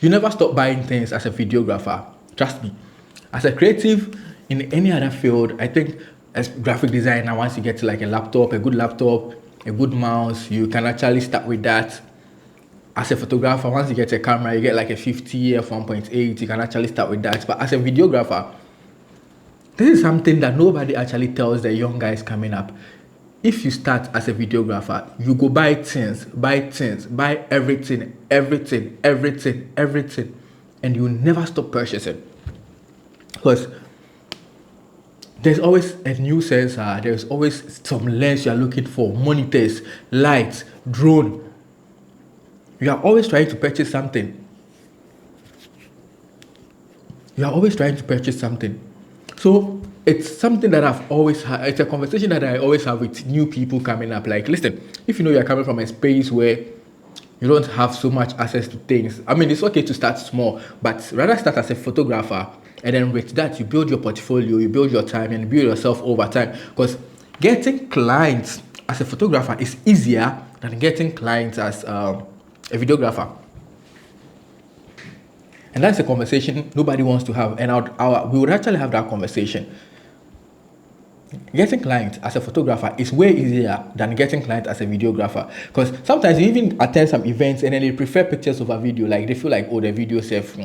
You never stop buying things as a videographer. Trust me. As a creative in any other field, I think as graphic designer, once you get to like a laptop, a good mouse, you can actually start with that. As a photographer, once you get a camera, you get like a 50 f1.8, you can actually start with that. But as a videographer, this is something that nobody actually tells the young guys coming up. If you start as a videographer, you go buy things, buy everything, and you never stop purchasing. Because there's always a new sensor, there's always some lens you're looking for, monitors, lights, drone. You are always trying to purchase something. So it's something that I've always had. It's a conversation that I always have with new people coming up. Like, listen, if you know you're coming from a space where you don't have so much access to things, I mean, it's okay to start small, but rather start as a photographer. And then with that, you build your portfolio, you build your time, and you build yourself over time. Because getting clients as a photographer is easier than getting clients as a videographer. And that's a conversation nobody wants to have. And we would actually have that conversation. Getting clients as a photographer is way easier than getting clients as a videographer. Because sometimes you even attend some events and then they prefer pictures over video. Like they feel like, oh, the video safe.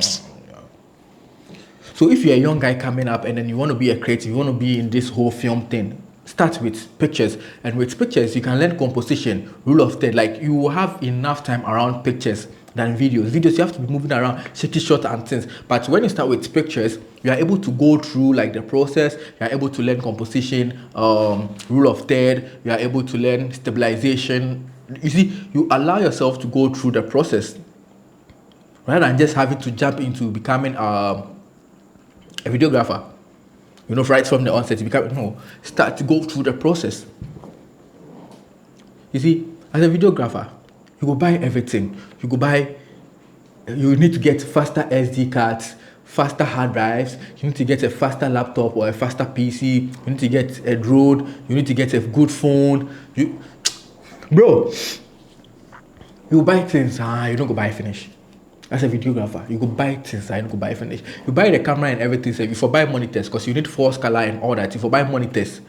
So if you're a young guy coming up and then you want to be a creative, you want to be in this whole film thing, start with pictures. And with pictures, you can learn composition, rule of third. Like you will have enough time around pictures than videos. Videos, you have to be moving around, shaking shot and things. But when you start with pictures, you are able to go through like the process. You are able to learn composition, rule of third. You are able to learn stabilization. You see, you allow yourself to go through the process rather than just having to jump into becoming a videographer. You know, right from the onset, start to go through the process. You see, as a videographer, you go buy everything. You need to get faster SD cards, faster hard drives. You need to get a faster laptop or a faster PC. You need to get a drone. You need to get a good phone. Bro, you buy things, you don't go buy finish. As a videographer, you go buy things, you don't go buy finish. You buy the camera and everything. So you for buy monitors because you need 4 color and all that. You for buy monitors.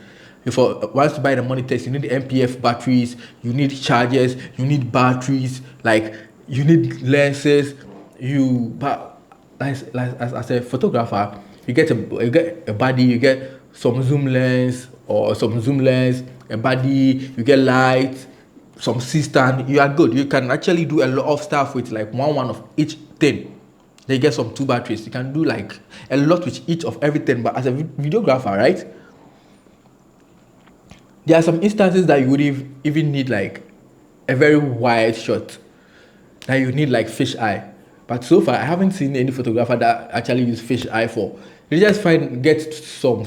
Once you buy the monitors, you need the MPF batteries, you need chargers, you need batteries, like you need lenses. But as a photographer, you get a body, you get some zoom lens, a body, you get light, some C-stand. You are good. You can actually do a lot of stuff with like one of each thing. Then you get some 2 batteries. You can do like a lot with each of everything. But as a videographer, right? There are some instances that you would even need like a very wide shot that you need like fish eye. But so far, I haven't seen any photographer that actually use fish eye for. They just get some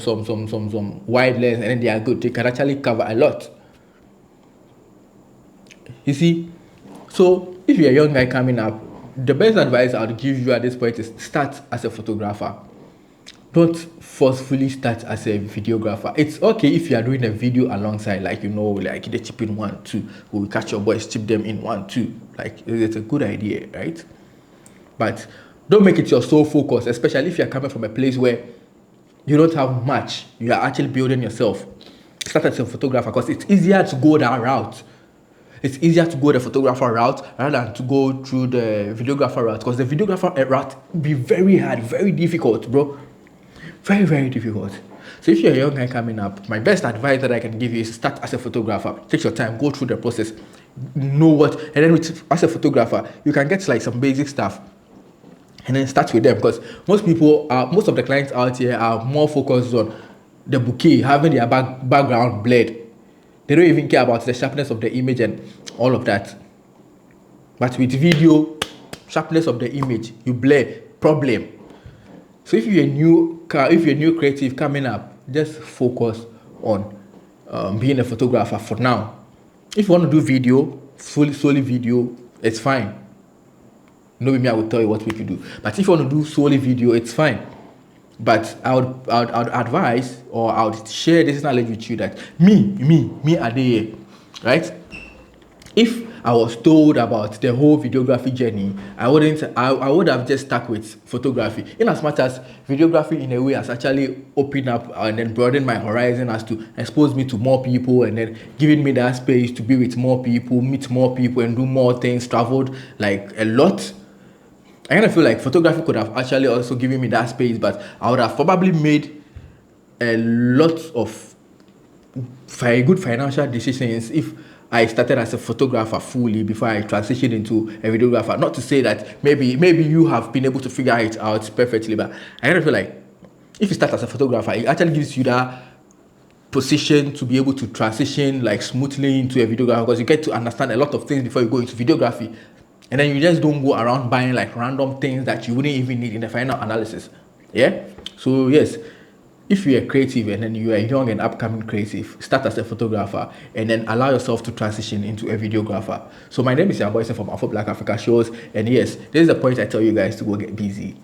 wide lens and then they are good. They can actually cover a lot. You see, so if you're a young guy coming up, the best advice I would give you at this point is start as a photographer. Don't forcefully start as a videographer. It's okay if you are doing a video alongside, like they chip in 1, 2, or we catch your boys, chip them in 1, 2. Like it's a good idea, right? But don't make it your sole focus, especially if you're coming from a place where you don't have much. You are actually building yourself. Start as a photographer because it's easier to go that route. It's easier to go the photographer route rather than to go through the videographer route, because the videographer route be very hard, very difficult, bro. Very, very difficult. So if you're a young guy coming up, my best advice that I can give you is start as a photographer. Take your time, go through the process, know what, and then as a photographer, you can get like some basic stuff and then start with them, because most of the clients out here are more focused on the bouquet, having their background blurred. They don't even care about the sharpness of the image and all of that. But with video, sharpness of the image, you blur, problem. So if you're a new creative coming up, just focus on being a photographer for now. If you want to do video, solely video, it's fine. Maybe I will tell you what we can do. But if you want to do solely video, it's fine. But I would advise, or I would share this knowledge with you that me, Adeye, right? If I was told about the whole videography journey, I would have just stuck with photography. In as much as videography in a way has actually opened up and then broadened my horizon as to expose me to more people and then giving me that space to be with more people, meet more people and do more things, traveled like a lot. I kind of feel like photography could have actually also given me that space, but I would have probably made a lot of very good financial decisions if I started as a photographer fully before I transitioned into a videographer. Not to say that maybe you have been able to figure it out perfectly, but I kind of feel like if you start as a photographer, it actually gives you that position to be able to transition like smoothly into a videographer, because you get to understand a lot of things before you go into videography, and then you just don't go around buying like random things that you wouldn't even need in the final analysis. Yeah. So yes, if you're creative and then you are young and upcoming creative, start as a photographer and then allow yourself to transition into a videographer. So my name is Jan Boyson from Afro Blaq Africa Shows, and yes, this is the point I tell you guys to go get busy.